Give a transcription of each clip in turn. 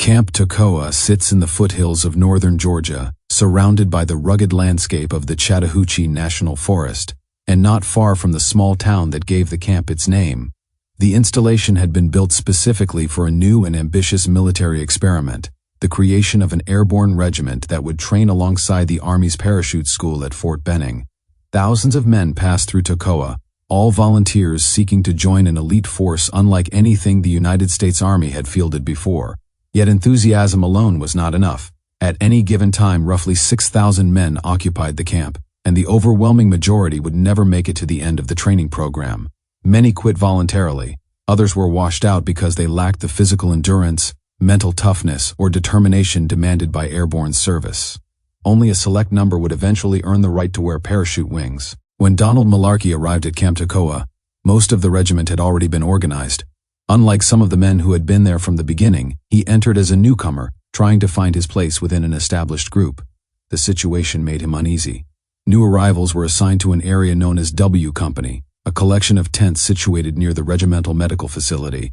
Camp Toccoa sits in the foothills of northern Georgia, surrounded by the rugged landscape of the Chattahoochee National Forest, and not far from the small town that gave the camp its name. The installation had been built specifically for a new and ambitious military experiment, the creation of an airborne regiment that would train alongside the Army's parachute school at Fort Benning. Thousands of men passed through Toccoa, all volunteers seeking to join an elite force unlike anything the United States Army had fielded before. Yet enthusiasm alone was not enough. At any given time, roughly 6,000 men occupied the camp, and the overwhelming majority would never make it to the end of the training program. Many quit voluntarily. Others were washed out because they lacked the physical endurance, mental toughness, or determination demanded by airborne service. Only a select number would eventually earn the right to wear parachute wings. When Donald Malarkey arrived at Camp Toccoa, most of the regiment had already been organized. Unlike some of the men who had been there from the beginning, he entered as a newcomer, trying to find his place within an established group. The situation made him uneasy. New arrivals were assigned to an area known as W Company, a collection of tents situated near the regimental medical facility.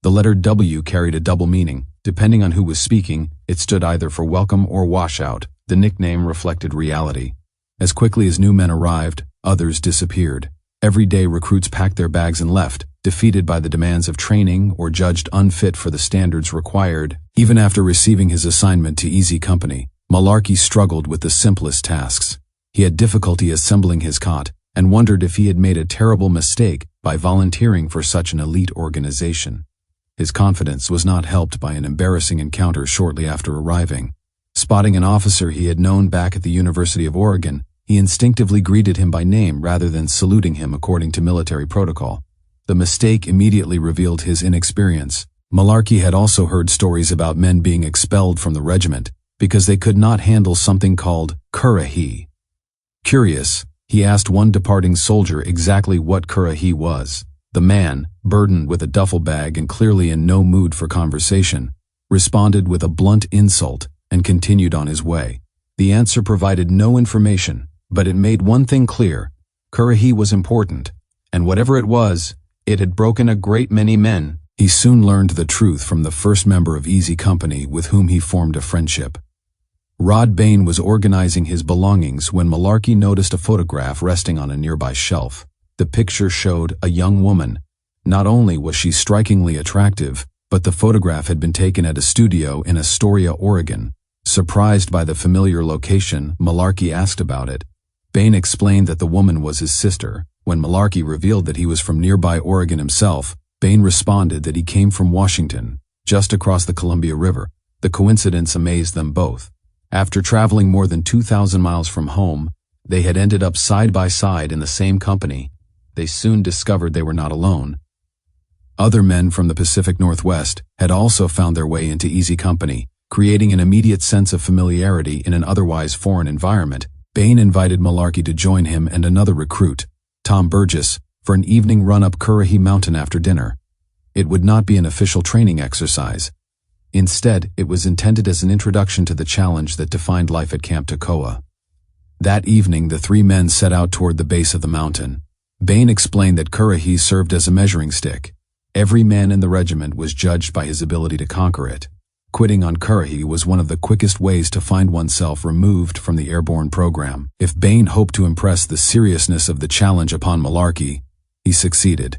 The letter W carried a double meaning. Depending on who was speaking, it stood either for welcome or washout. The nickname reflected reality. As quickly as new men arrived, others disappeared. Every day recruits packed their bags and left, defeated by the demands of training or judged unfit for the standards required. Even after receiving his assignment to Easy Company, Malarkey struggled with the simplest tasks. He had difficulty assembling his cot and wondered if he had made a terrible mistake by volunteering for such an elite organization. His confidence was not helped by an embarrassing encounter shortly after arriving. Spotting an officer he had known back at the University of Oregon, he instinctively greeted him by name rather than saluting him according to military protocol. The mistake immediately revealed his inexperience. Malarkey had also heard stories about men being expelled from the regiment because they could not handle something called Currahee. Curious, he asked one departing soldier exactly what Currahee was. The man, burdened with a duffel bag and clearly in no mood for conversation, responded with a blunt insult and continued on his way. The answer provided no information, but it made one thing clear. Currahee was important, and whatever it was, it had broken a great many men. He soon learned the truth from the first member of Easy Company with whom he formed a friendship. Rod Bain was organizing his belongings when Malarkey noticed a photograph resting on a nearby shelf. The picture showed a young woman. Not only was she strikingly attractive, but the photograph had been taken at a studio in Astoria, Oregon. Surprised by the familiar location, Malarkey asked about it. Bain explained that the woman was his sister. When Malarkey revealed that he was from nearby Oregon himself, Bain responded that he came from Washington, just across the Columbia River. The coincidence amazed them both. After traveling more than 2,000 miles from home, they had ended up side by side in the same company. They soon discovered they were not alone. Other men from the Pacific Northwest had also found their way into Easy Company, creating an immediate sense of familiarity in an otherwise foreign environment. Bain invited Malarkey to join him and another recruit, Tom Burgess, for an evening run up Currahee Mountain after dinner. It would not be an official training exercise. Instead, it was intended as an introduction to the challenge that defined life at Camp Toccoa. That evening, the three men set out toward the base of the mountain. Bain explained that Currahee served as a measuring stick. Every man in the regiment was judged by his ability to conquer it. Quitting on Currahee was one of the quickest ways to find oneself removed from the airborne program. If Bain hoped to impress the seriousness of the challenge upon Malarkey, he succeeded.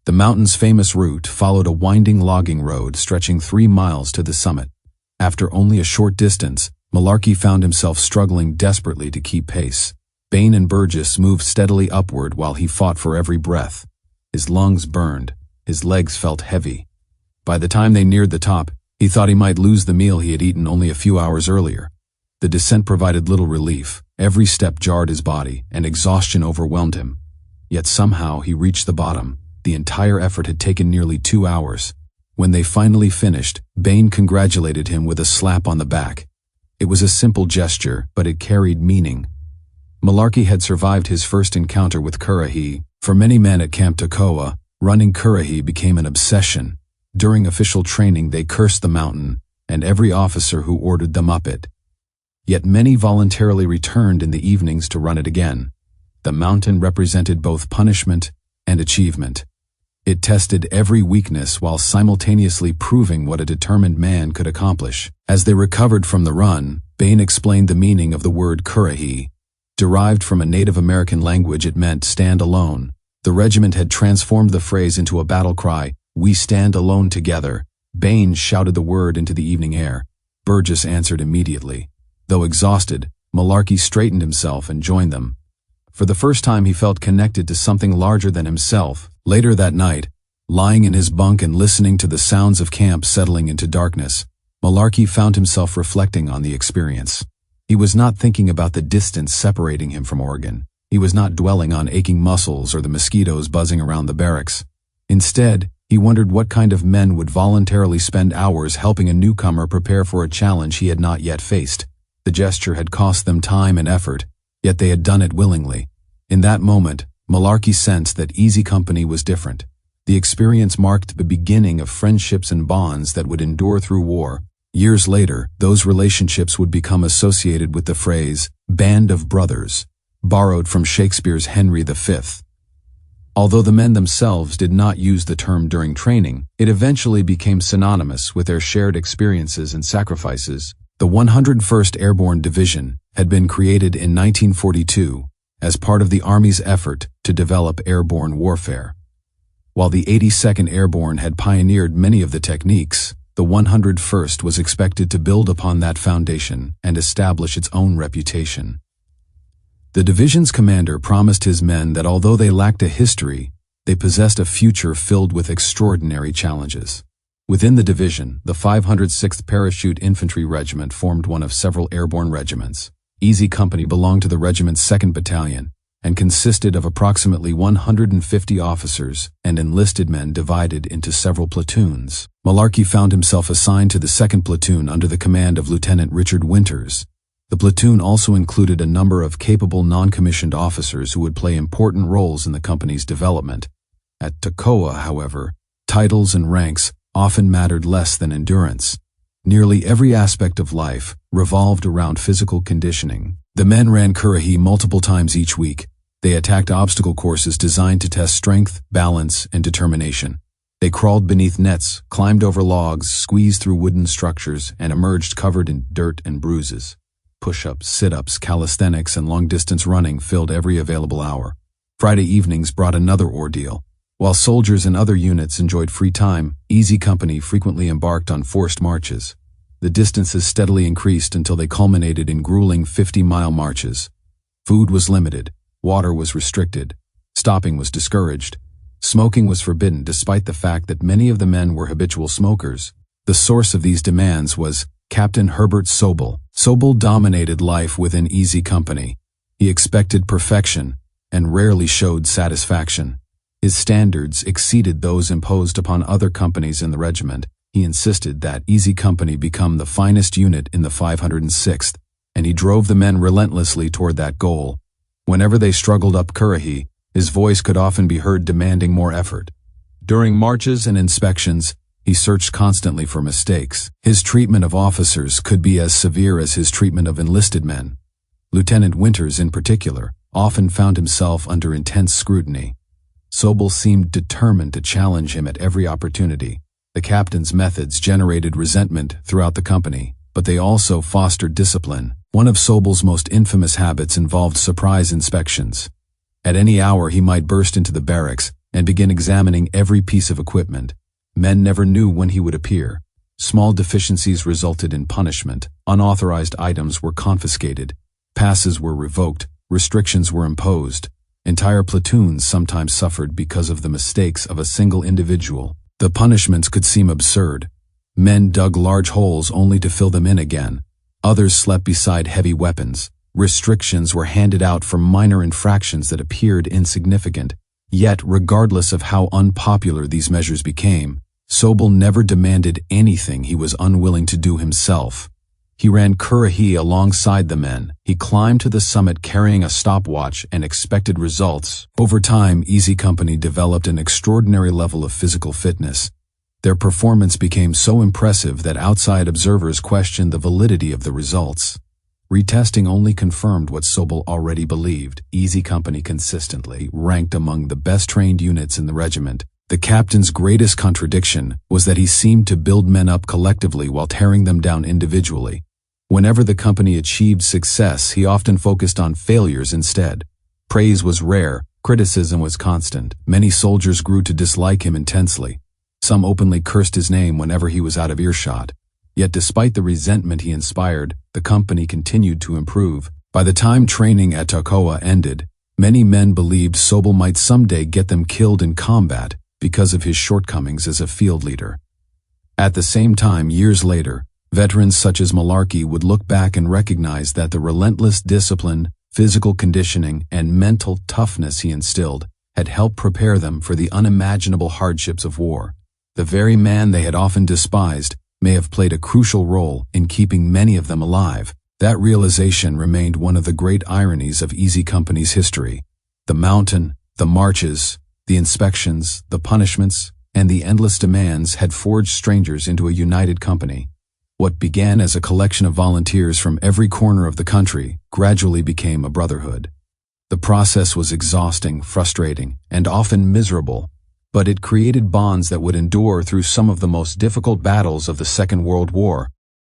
The mountain's famous route followed a winding logging road stretching 3 miles to the summit. After only a short distance, Malarkey found himself struggling desperately to keep pace. Bain and Burgess moved steadily upward while he fought for every breath. His lungs burned. His legs felt heavy. By the time they neared the top, he thought he might lose the meal he had eaten only a few hours earlier. The descent provided little relief. Every step jarred his body, and exhaustion overwhelmed him. Yet somehow he reached the bottom. The entire effort had taken nearly 2 hours. When they finally finished, Bain congratulated him with a slap on the back. It was a simple gesture, but it carried meaning. Malarkey had survived his first encounter with Currahee. For many men at Camp Toccoa, running Currahee became an obsession. During official training, they cursed the mountain and every officer who ordered them up it. Yet many voluntarily returned in the evenings to run it again. The mountain represented both punishment and achievement. It tested every weakness while simultaneously proving what a determined man could accomplish. As they recovered from the run, Bain explained the meaning of the word Currahee. Derived from a Native American language, it meant stand alone. The regiment had transformed the phrase into a battle cry, "We stand alone together." Bain shouted the word into the evening air. Burgess answered immediately. Though exhausted, Malarkey straightened himself and joined them. For the first time he felt connected to something larger than himself. Later that night, lying in his bunk and listening to the sounds of camp settling into darkness, Malarkey found himself reflecting on the experience. He was not thinking about the distance separating him from Oregon. He was not dwelling on aching muscles or the mosquitoes buzzing around the barracks. Instead, he wondered what kind of men would voluntarily spend hours helping a newcomer prepare for a challenge he had not yet faced. The gesture had cost them time and effort, yet they had done it willingly. In that moment, Malarkey sensed that Easy Company was different. The experience marked the beginning of friendships and bonds that would endure through war. Years later, those relationships would become associated with the phrase, "band of brothers," borrowed from Shakespeare's Henry V. Although the men themselves did not use the term during training, it eventually became synonymous with their shared experiences and sacrifices. The 101st Airborne Division had been created in 1942 as part of the Army's effort to develop airborne warfare. While the 82nd Airborne had pioneered many of the techniques, the 101st was expected to build upon that foundation and establish its own reputation. The division's commander promised his men that although they lacked a history, they possessed a future filled with extraordinary challenges. Within the division, the 506th Parachute Infantry Regiment formed one of several airborne regiments. Easy Company belonged to the regiment's 2nd Battalion and consisted of approximately 150 officers and enlisted men divided into several platoons. Malarkey found himself assigned to the 2nd Platoon under the command of Lieutenant Richard Winters. The platoon also included a number of capable non-commissioned officers who would play important roles in the company's development. At Toccoa, however, titles and ranks often mattered less than endurance. Nearly every aspect of life revolved around physical conditioning. The men ran Currahee multiple times each week. They attacked obstacle courses designed to test strength, balance, and determination. They crawled beneath nets, climbed over logs, squeezed through wooden structures, and emerged covered in dirt and bruises. Push-ups, sit-ups, calisthenics, and long-distance running filled every available hour. Friday evenings brought another ordeal. While soldiers and other units enjoyed free time, Easy Company frequently embarked on forced marches. The distances steadily increased until they culminated in grueling 50-mile marches. Food was limited, water was restricted, stopping was discouraged. Smoking was forbidden despite the fact that many of the men were habitual smokers. The source of these demands was Captain Herbert Sobel. Sobel dominated life within Easy Company. He expected perfection and rarely showed satisfaction. His standards exceeded those imposed upon other companies in the regiment. He insisted that Easy Company become the finest unit in the 506th, and he drove the men relentlessly toward that goal. Whenever they struggled up Currahee, his voice could often be heard demanding more effort. During marches and inspections, he searched constantly for mistakes. His treatment of officers could be as severe as his treatment of enlisted men. Lieutenant Winters, in particular, often found himself under intense scrutiny. Sobel seemed determined to challenge him at every opportunity. The captain's methods generated resentment throughout the company, but they also fostered discipline. One of Sobel's most infamous habits involved surprise inspections. At any hour he might burst into the barracks and begin examining every piece of equipment. Men never knew when he would appear. Small deficiencies resulted in punishment. Unauthorized items were confiscated. Passes were revoked. Restrictions were imposed. Entire platoons sometimes suffered because of the mistakes of a single individual. The punishments could seem absurd. Men dug large holes only to fill them in again. Others slept beside heavy weapons. Restrictions were handed out for minor infractions that appeared insignificant. Yet, regardless of how unpopular these measures became, Sobel never demanded anything he was unwilling to do himself. He ran Currahee alongside the men. He climbed to the summit carrying a stopwatch and expected results. Over time, Easy Company developed an extraordinary level of physical fitness. Their performance became so impressive that outside observers questioned the validity of the results. Retesting only confirmed what Sobel already believed. Easy Company consistently ranked among the best-trained units in the regiment. The captain's greatest contradiction was that he seemed to build men up collectively while tearing them down individually. Whenever the company achieved success, he often focused on failures instead. Praise was rare, criticism was constant. Many soldiers grew to dislike him intensely. Some openly cursed his name whenever he was out of earshot. Yet despite the resentment he inspired, the company continued to improve. By the time training at Toccoa ended, many men believed Sobel might someday get them killed in combat because of his shortcomings as a field leader. At the same time, years later, veterans such as Malarkey would look back and recognize that the relentless discipline, physical conditioning, and mental toughness he instilled had helped prepare them for the unimaginable hardships of war. The very man they had often despised may have played a crucial role in keeping many of them alive. That realization remained one of the great ironies of Easy Company's history. The mountain, the marches, the inspections, the punishments, and the endless demands had forged strangers into a united company. What began as a collection of volunteers from every corner of the country gradually became a brotherhood. The process was exhausting, frustrating, and often miserable, but it created bonds that would endure through some of the most difficult battles of the Second World War.